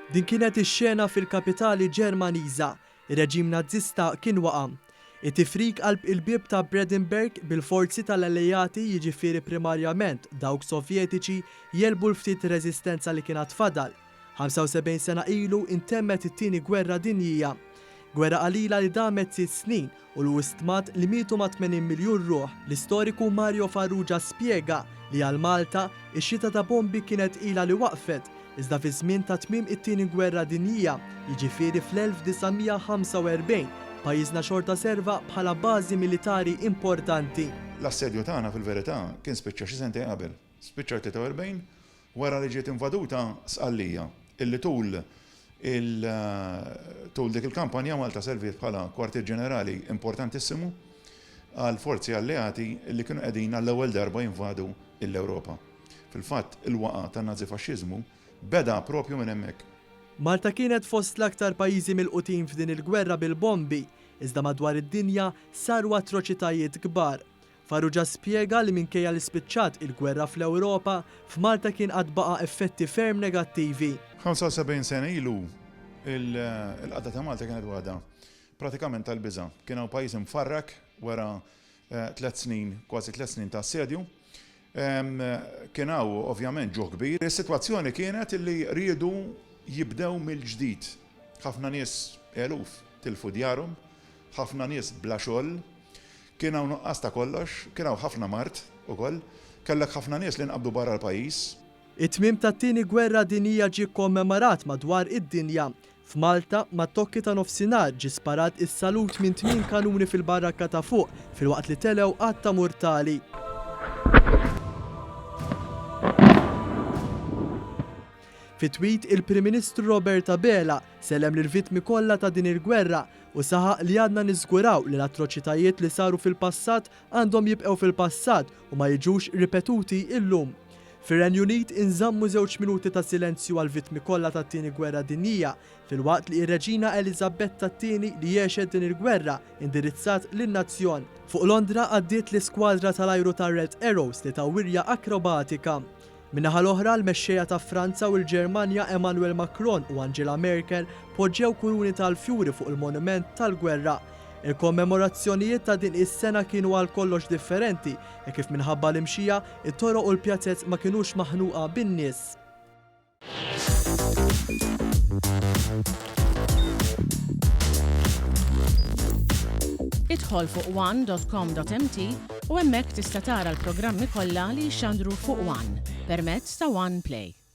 Din kienet ix-xena fil-kapitali Ġermaniża. Ir-reġim Nazzista kien waqa'. It-tifrik qalb il-bib ta' Brandenburg bil-forzi tal-Alleati jiġifieri primarjament dawk Sovjetiċi jelbu l-ftit reżistenza li kienet tfadal. 75 sena ilu intemmet it-tieni gwerra dinjija. Gwerra qalila li damet 6 snin u l-wistmat li mietu ma' 80 miljun ruħ. L-istoriku Mario Farrugia spjega li għal Malta ix-xita ta' bombi kienet ila li waqfet iżda fi żmien ta' tmiem it-tieni gwerra dinjija, jiġifieri fl-1945, pajjiżna xorta serva bħala bażi militari importanti. L-assedju tagħna fil-verità kien spiċċa xi sentejn qabel. Spiċċa 43 wara li ġiet invaduta Sqallija illi tul dik il-kampanja Malta serviet bħala kwartier ġenerali importantissimu għal forzi alleati li kienu qegħdin għall-ewwel darba jinvadu l-Ewropa. Fil-fatt il-waqa' tan-Nazifaxxiżmu beda propju minn hemmhekk. Malta kienet fost l-aktar pajjiżi milqutin f'din il-gwerra bil-bombi, iżda madwar id-dinja saru atroċitajiet kbar. Farrugia spjega li minkejja li spiċċat il-gwerra fl-Ewropa, f'Malta kien qatt baqa' effetti ferm negattivi. 75 sena ilu il-qadda ta' Malta kienet waħda pratikament tal-biża'. Kien hawn pajjiż mfarrak wara 3 snin, kważi 3 snin ta' assedju. Kien hawn ovvjament ġuħ kbir. Is-sitwazzjoni kienet li riedu jibdew mill-ġdid. Ħafna nies eluf tilfu djarhom, ħafna nies bla xogħol, kien hawn nuqqas ta' kollox, kien hawn ħafna mart ukoll, kellek ħafna nies li nqabdu barra l-pajjiż. It-tmiem tat-tieni gwerra dinjija ġie kommemorat madwar id-dinja. F'Malta mat-tokki ta' nofsinhar ġie sparat is-salut minn 8 kanuni fil-barakka ta' fuq filwaqt li telew qatt ta' murtali. Fit-tweet il-Prim Ministru Roberta Bela sellem lill-vittmi kollha ta' din il-gwerra u saħaq li għadna niżguraw li l-atroċitajiet li saru fil-passat għandhom jibqgħu fil-passat u ma jiġux ripetuti illum. Fir-Renju Unit inżammu 2 minuti ta' silenzju għall-vittmi kollha tat-tieni gwerra dinjija filwaqt li r-Reġina Eliżabetta II li jgħexet din il-gwerra indirizzat lin-nazzjon. Fuq Londra għaddiet l-iskwadra tal-ajru tar-Red Arrows li ta' wirja akrobatika. Min-naħa l-oħra l-mexxejja ta' Franza u l-Ġermanja Emmanuel Macron u Angela Merkel poġġew kuruni tal-fjuri fuq il-monument tal-gwerra. Il-kommemorazzjonijiet ta' din is-sena kienu għal kollox differenti e kif minħabba l-imxija it-toroq u l-pjazzett ma kinux maħnuqa bin-nies. Idħol fuq one.com.mt u hemmhekk tista' tara l-programmi kollha li jxandru fuq One permezz ta' One Play.